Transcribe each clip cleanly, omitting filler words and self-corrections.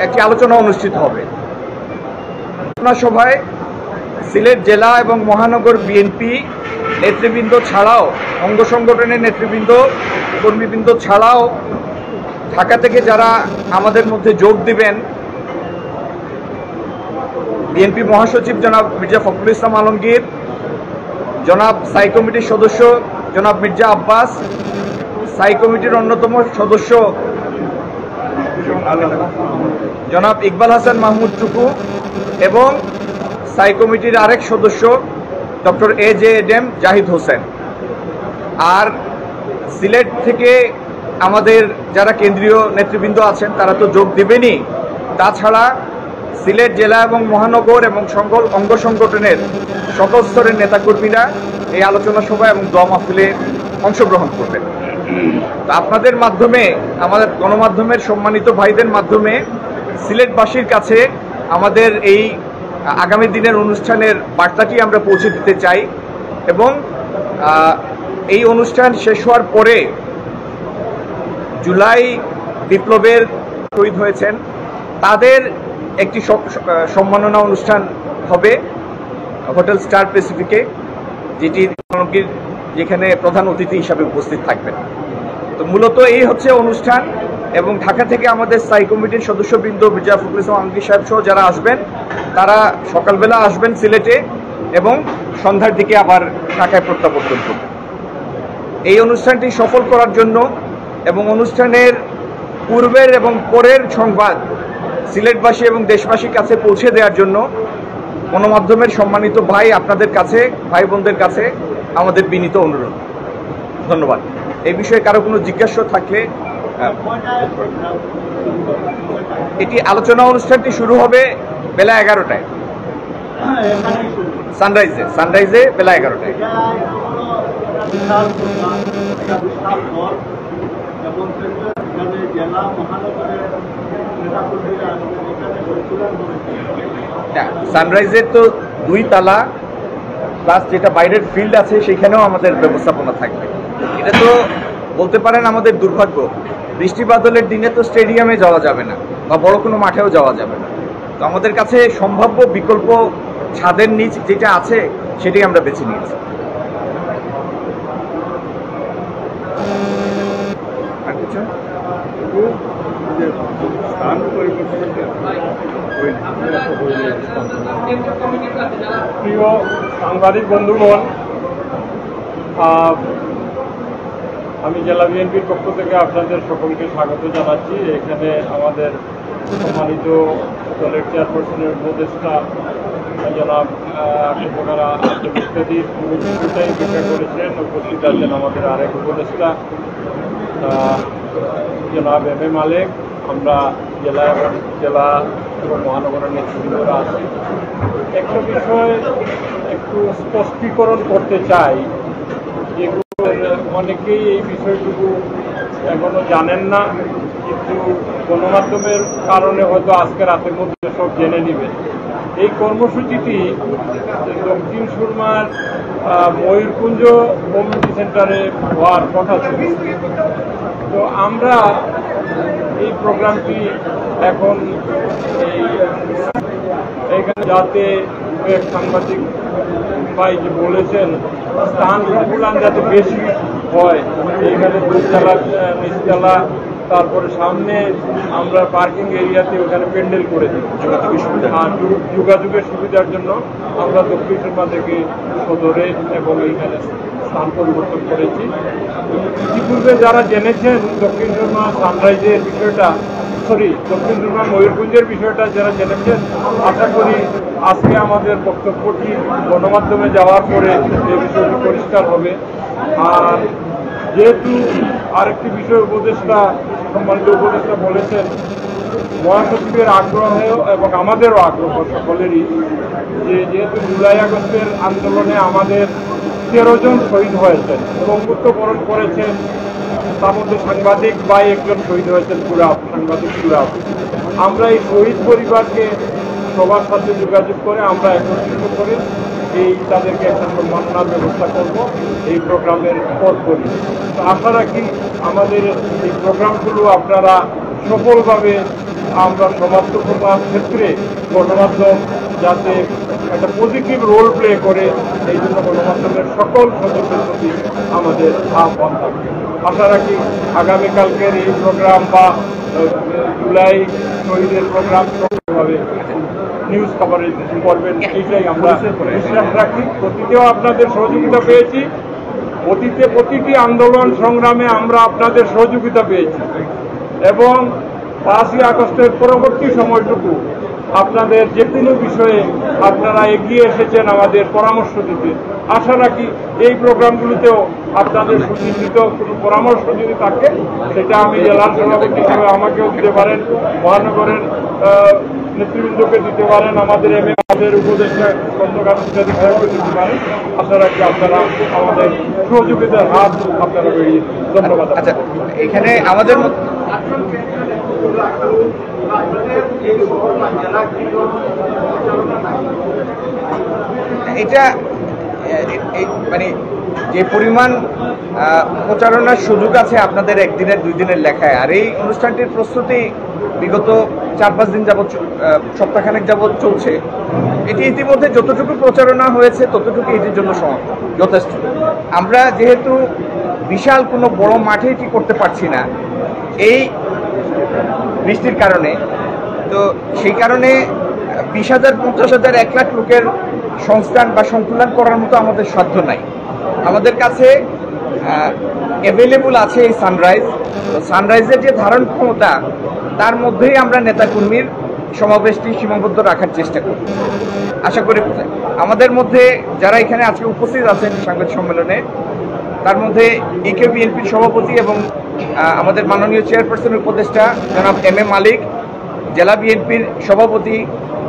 একটি আলোচনা অনুষ্ঠিত হবে। আলোচনা সভায় সিলেট জেলা এবং মহানগর বিএনপি নেতৃবৃন্দ ছাড়াও অঙ্গ সংগঠনের নেতৃবৃন্দ কর্মীবৃন্দ ছাড়াও ঢাকা থেকে যারা আমাদের মধ্যে যোগ দিবেন, বিএনপি মহাসচিব জনাব মির্জা ফখরুল ইসলাম আলমগীর, জনাব স্থায়ী কমিটির সদস্য জনাব মির্জা আব্বাস, স্থায়ী কমিটির অন্যতম সদস্য জনাব ইকবাল হাসান মাহমুদ টুকু এবং স্থায়ী কমিটির আরেক সদস্য ডক্টর AJM জাহিদ হোসেন। আর সিলেট থেকে আমাদের যারা কেন্দ্রীয় নেতৃবৃন্দ আছেন তারা তো যোগ দেবেনই, তাছাড়া সিলেট জেলা এবং মহানগর এবং সকল অঙ্গ সংগঠনের সকল স্তরের নেতাকর্মীরা এই আলোচনা সভা এবং দোয়া মাহফিলে অংশগ্রহণ করবেন। তো আপনাদের মাধ্যমে, আমাদের গণমাধ্যমের সম্মানিত ভাইদের মাধ্যমে সিলেটবাসীর কাছে আমাদের এই আগামী দিনের অনুষ্ঠানের বার্তাটি আমরা পৌঁছে দিতে চাই এবং এই অনুষ্ঠান শেষ হওয়ার পরে জুলাই বিপ্লবের শহীদ হয়েছেন তাদের একটি সম্মাননা অনুষ্ঠান হবে হোটেল স্টার প্যাসিফিকে, যেখানে প্রধান অতিথি হিসাবে উপস্থিত থাকবেন। তো মূলত এই হচ্ছে অনুষ্ঠান এবং ঢাকা থেকে আমাদের স্থায়ী কমিটির সদস্যবৃন্দ মির্জা ফখরুল ইসলাম আলমগীর সাহেব সহ যারা আসবেন তারা সকালবেলা আসবেন সিলেটে এবং সন্ধ্যার দিকে আবার ঢাকায় প্রত্যাবর্তন করবেন। এই অনুষ্ঠানটি সফল করার জন্য এবং অনুষ্ঠানের পূর্বের এবং পরের সংবাদ সিলেটবাসী এবং দেশবাসীর কাছে পৌঁছে দেওয়ার জন্য গণমাধ্যমের সম্মানিত ভাই আপনাদের কাছে, ভাই বোনদের কাছে আমাদের বিনীত অনুরোধ। ধন্যবাদ। এই বিষয়ে কারো কোনো জিজ্ঞাসা থাকলে, এটি আলোচনা অনুষ্ঠানটি শুরু হবে বেলা 11টায়, সানরাইজে বেলা 11টায়। সানরাইজের তো 2 তালা প্লাস যেটা বাইরের ফিল্ড আছে সেখানেও আমাদের ব্যবস্থাপনা থাকবে। এটা তো বলতে পারেন আমাদের দুর্ভাগ্য, বৃষ্টি বাদলের দিনে তো স্টেডিয়ামে যাওয়া যাবে না বা বড় কোনো মাঠেও যাওয়া যাবে না। তো আমাদের কাছে সম্ভাব্য বিকল্প ছাদের নিচ যেটা আছে সেটাই আমরা বেছে নিয়েছি। প্রিয় সাংবাদিক বন্ধুগণ, আমি জেলা বিএনপির পক্ষ থেকে আপনাদের সকলকে স্বাগত জানাচ্ছি। এখানে আমাদের সম্মানিত দলের চেয়ারপারসনের উপদেষ্টা জনাব শুভকারা ইত্যাদি অপেক্ষা করেছেন। উপস্থিত আছেন আমাদের আরেক উপদেষ্টা জনাব MM মালেক। আমরা জেলা এবং মহানগরের নেতৃবৃন্দরা আছি। একটা বিষয় একটু স্পষ্টীকরণ করতে চাই, যেগুলো অনেকেই এই বিষয়টুকু এখনো জানেন না, কিন্তু গণমাধ্যমের কারণে হয়তো আজকে রাতের মধ্যে সব জেনে নেবেন। এই কর্মসূচিটি দক্ষিণ সুরমার ময়ূরকুঞ্জ কমিউনিটি সেন্টারে হওয়ার কথা ছিল। তো আমরা এই প্রোগ্রামটি এখন এইখানে যাতে এক সাংবাদিক ভাই যে বলেছেন স্থান সংকুলান যাতে বেশি হয়, এইখানে 2 তলা নিচতলা, তারপরে সামনে আমরা পার্কিং এরিয়াতে ওখানে প্যান্ডেল করে দিই যোগাযোগের সুবিধার জন্য। আমরা দক্ষিণ সুরমা থেকে সদরে এবং এইখানে স্থান পরিবর্তন করেছি। ইতিপূর্বে যারা জেনেছেন দক্ষিণ সুরমা সানরাইজের বিষয়টা, দক্ষিণ সুরমা ময়ূরকুঞ্জের বিষয়টা যারা জেনেছেন, আশা করি আজকে আমাদের বক্তব্যটি গণমাধ্যমে যাওয়ার পরে এই বিষয়টি পরিষ্কার হবে। আর যেহেতু আরেকটি বিষয় সম্মানিত উপদেষ্টা বলেছেন, মহাসচিবের আগ্রহ এবং আমাদেরও আগ্রহ সকলেরই, যে যেহেতু জুলাই আগস্টের আন্দোলনে আমাদের 13 জন শহীদ হয়েছেন এবং মৃত্যুবরণ করেছেন, তার মধ্যে সাংবাদিক ভাই একজন শহীদ হয়েছেন, সাংবাদিক কুরাব। আমরা এই শহীদ পরিবারকে সবার সাথে যোগাযোগ করে আমরা একত্রিত করে তাদেরকে একটা সম্মাননার ব্যবস্থা করব এই প্রোগ্রামের পরপরই। তো আশা রাখি আমাদের এই প্রোগ্রামগুলো আপনারা সফলভাবে আমরা সমাজকতার ক্ষেত্রে গণমাধ্যম যাতে একটা পজিটিভ রোল প্লে করে, এই জন্য গণমাধ্যমের সকল সদস্যের প্রতি আমাদের আহ্বান থাকবে। আশা রাখি আগামীকালকের এই প্রোগ্রাম বা জুলাই শহীদের প্রোগ্রাম সবভাবে নিউজ কভারেজ করবেন, এইটাই আমরা বিশ্বাস রাখি। অতীতেও আপনাদের সহযোগিতা পেয়েছি, অতীতে প্রতিটি আন্দোলন সংগ্রামে আমরা আপনাদের সহযোগিতা পেয়েছি, এবং 5ই আগস্টের পরবর্তী সময়টুকু আপনাদের যে কোনো বিষয়ে আপনারা এগিয়ে এসেছেন আমাদের পরামর্শ দিতে। আশা রাখি এই প্রোগ্রামগুলোতেও আপনাদের সুচিন্তিত কোনো পরামর্শ যদি থাকে, সেটা আমি জেলার সভাপতি হিসেবে আমাকেও দিতে পারেন, মহানগরের নেতৃবৃন্দকে দিতে পারেন, আমাদের আমাদের উপদেষ্টা খন্দকার ইত্যাদি দিতে পারেন। আশা রাখি আপনারা আমাদের সহযোগিতার হাত আপনারা বেরিয়ে। ধন্যবাদ। আচ্ছা, এখানে আমাদের এটা মানে যে পরিমাণ প্রচারণার সুযোগ আছে আপনাদের একদিনের 2 দিনের লেখায়, আর এই অনুষ্ঠানটির প্রস্তুতি বিগত 4-5 দিন যাবৎ, সপ্তাহখানেক যাবৎ চলছে। এটি ইতিমধ্যে যতটুকু প্রচারণা হয়েছে ততটুকু এটির জন্য যথেষ্ট। আমরা যেহেতু বিশাল কোনো বড় মাঠে এটি করতে পারছি না এই বৃষ্টির কারণে, তো সেই কারণে 20,000, 50,000, 1 লাখ লোকের সংস্থান বা সংকুলন করার মতো আমাদের সাধ্য নাই। আমাদের কাছে অ্যাভেলেবল আছে এই সানরাইজ। তো সানরাইজের যে ধারণ ক্ষমতা, তার মধ্যেই আমরা নেতাকর্মীর সমাবেশটি সীমাবদ্ধ রাখার চেষ্টা করি। আশা করি আমাদের মধ্যে যারা এখানে আজকে উপস্থিত আছেন সাংবাদিক সম্মেলনে, তার মধ্যে ইকে বিএনপির সভাপতি এবং আমাদের মাননীয় চেয়ারপারসনের উপদেষ্টা জনাব এম এ মালিক, জেলা বিএনপির সভাপতি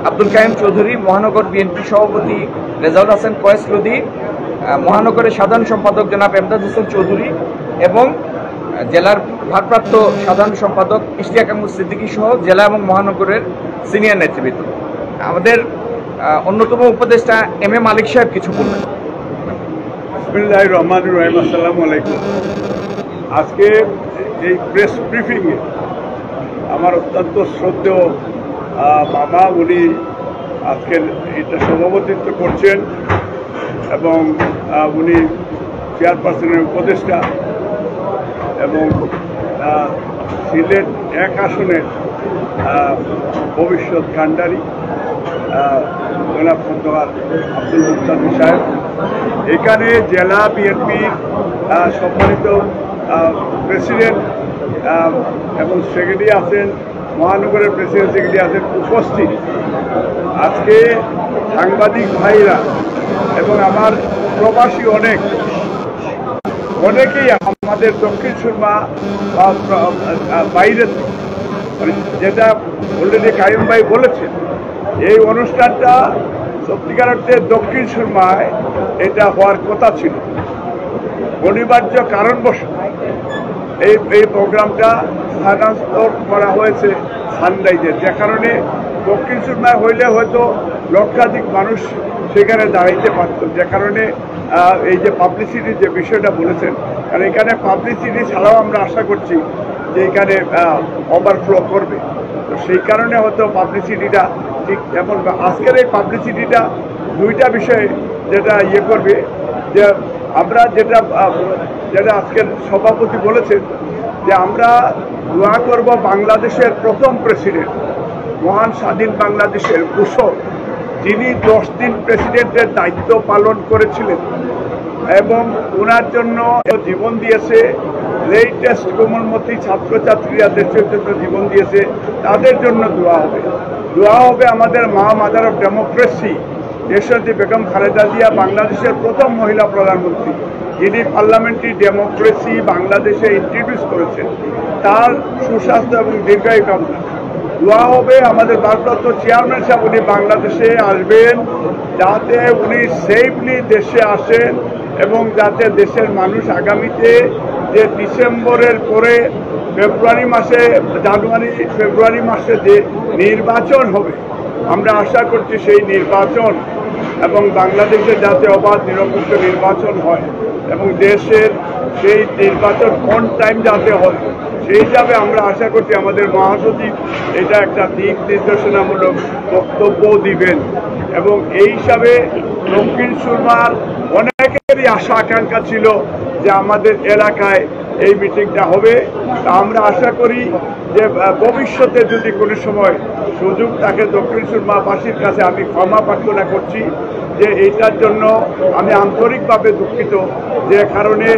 আব্দুল কাইম চৌধুরী, মহানগর বিএনপির সভাপতি রেজাউল হাসান কয়েস লুদি, মহানগরের সাধারণ সম্পাদক জনাব এমদাদ হোসেন চৌধুরী এবং জেলার ভারপ্রাপ্ত সাধারণ সম্পাদক ইশতিয়াক আহমদ সিদ্দিকী সহ জেলা এবং মহানগরের সিনিয়র নেতৃবৃন্দ। আমাদের অন্যতম উপদেষ্টা এম এ মালিক সাহেব কিছু বলবেন। বিসমিল্লাহির রহমানির রহিম। আসসালামু আলাইকুম। আজকে এই প্রেস ব্রিফিংয়ে আমার অত্যন্ত শ্রদ্ধেয় মামা, উনি আজকের এটা সভাপতিত্ব করছেন এবং উনি চেয়ারপারসনের উপদেষ্টা এবং সিলেট 1 আসনের ভবিষ্যৎ কাণ্ডারি জনাব খন্দকার আব্দুল মুক্তাদির সাহেব, এখানে জেলা বিএনপির সম্মানিত প্রেসিডেন্ট এবং সেক্রেটারি আছেন, মহানগরের প্রেসিডেন্ট সেক্রেটারি আছেন উপস্থিত। আজকে সাংবাদিক ভাইরা এবং আমার প্রবাসী অনেকেই আমাদের দক্ষিণ সুরমা বাইরে, মানে যেটা অলরেডি কাইম ভাই বলেছেন, এই অনুষ্ঠানটা সত্যিকার অর্থে দক্ষিণ সুরমায় এটা হওয়ার কথা ছিল। অনিবার্য কারণবশত এই প্রোগ্রামটা স্থানান্তর করা হয়েছে সানরাইজে, যে কারণে দক্ষিণ সুরমায় হইলে হয়তো লক্ষাধিক মানুষ সেখানে দাঁড়াইতে পারত, যে কারণে এই যে পাবলিসিটির যে বিষয়টা বলেছেন, কারণ এখানে পাবলিসিটি ছাড়াও আমরা আশা করছি যে এখানে ওভারফ্লো করবে। তো সেই কারণে হয়তো পাবলিসিটিটা ঠিক এমন, আজকের এই পাবলিসিটিটা 2টা বিষয়ে যেটা করবে, যে আমরা যেটা আজকের সভাপতি বলেছেন যে আমরা দোয়া করব বাংলাদেশের প্রথম প্রেসিডেন্ট, মহান স্বাধীন বাংলাদেশের কুশল, যিনি 10 দিন প্রেসিডেন্টের দায়িত্ব পালন করেছিলেন এবং ওনার জন্য জীবন দিয়েছে, লেটেস্ট কোমলমতি ছাত্রছাত্রীদের জন্য জীবন দিয়েছে, তাদের জন্য দোয়া হবে আমাদের মাদার অফ ডেমোক্রেসি দেশনেত্রী বেগম খালেদা জিয়া, বাংলাদেশের প্রথম মহিলা প্রধানমন্ত্রী, যিনি পার্লামেন্টারি ডেমোক্রেসি বাংলাদেশে ইন্ট্রোডিউস করেছেন, তার সুস্বাস্থ্য এবং দীর্ঘায়ু কামনা। দোয়া হবে আমাদের ভারপ্রাপ্ত চেয়ারম্যান সাহেব, উনি বাংলাদেশে আসবেন, যাতে উনি সেফলি দেশে আসেন এবং যাতে দেশের মানুষ আগামীতে যে ডিসেম্বরের পরে ফেব্রুয়ারি মাসে যে নির্বাচন হবে, আমরা আশা করছি সেই নির্বাচন এবং বাংলাদেশে যাতে অবাধ নিরপেক্ষ নির্বাচন হয় এবং দেশের সেই নির্বাচন অন টাইম যাতে হয়, সেই হিসাবে আমরা আশা করছি আমাদের মহাসচিব এটা একটা দিক নির্দেশনামূলক বক্তব্য দিবেন এবং এই হিসাবে দক্ষিণ সুরমার অনেকেরই আশা আকাঙ্ক্ষা ছিল যে আমাদের এলাকায় এই মিটিংটা হবে। তা আমরা আশা করি যে ভবিষ্যতে যদি কোনো সময় সুযোগ থাকে দক্ষিণ সুরমাবাসীর কাছে আমি ক্ষমা প্রার্থনা করছি যে এইটার জন্য আমি আন্তরিকভাবে দুঃখিত, যে কারণে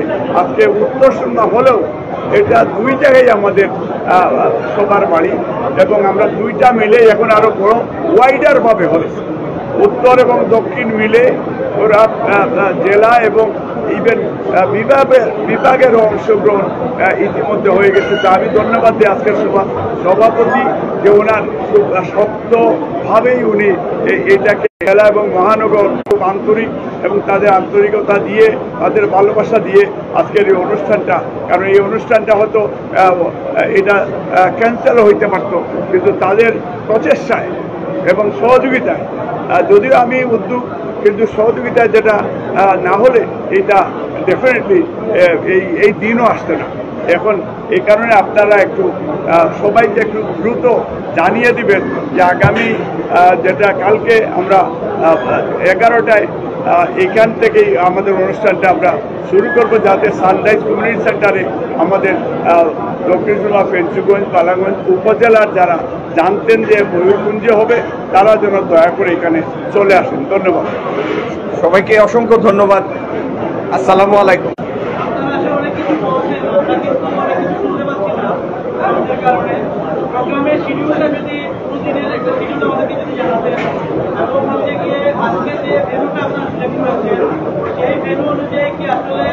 আজকে উত্তর সুরমা হলেও এটা দুই জায়গায় আমাদের সবার বাড়ি এবং আমরা দুইটা মিলে এখন আরো বড় ওয়াইডারভাবে হয়েছে, উত্তর এবং দক্ষিণ মিলে ওরা জেলা এবং ইভেন বিভাগেরও অংশগ্রহণ ইতিমধ্যে হয়ে গেছে। তা আমি ধন্যবাদ দিই আজকের সভাপতি যে ওনার খুব শক্তভাবেই উনি এটাকে জেলা এবং মহানগর খুব আন্তরিক এবং তাদের আন্তরিকতা দিয়ে তাদের ভালোবাসা দিয়ে আজকের এই অনুষ্ঠানটা, কারণ এই অনুষ্ঠানটা হয়তো এটা ক্যান্সেল হইতে পারত, কিন্তু তাদের প্রচেষ্টায় এবং সহযোগিতায়, যদিও আমি উদ্যোগ কিন্তু সহযোগিতায় যেটা না হলে এটা ডেফিনেটলি এই দিনও আসতো না। এখন এই কারণে আপনারা একটু সবাইকে একটু দ্রুত জানিয়ে দিবেন যে আগামী যেটা কালকে আমরা 11টায় এখান থেকেই আমাদের অনুষ্ঠানটা আমরা শুরু করব, যাতে সানরাইজ কমিউনিটি সেন্টারে আমাদের দক্ষিণ সুরমা, ফেঞ্চুগঞ্জ, পালাগঞ্জ উপজেলার যারা জানতেন যে ময়ূরকুঞ্জে হবে তারা যেন দয়া করে এখানে চলে আসেন। ধন্যবাদ সবাইকে, অসংখ্য ধন্যবাদ। আসসালামু আলাইকুম। আজকে যে ভেন্যুটা আপনারা সিলেক্ট করেছেন সেই ভেন্যু অনুযায়ী কি আসলে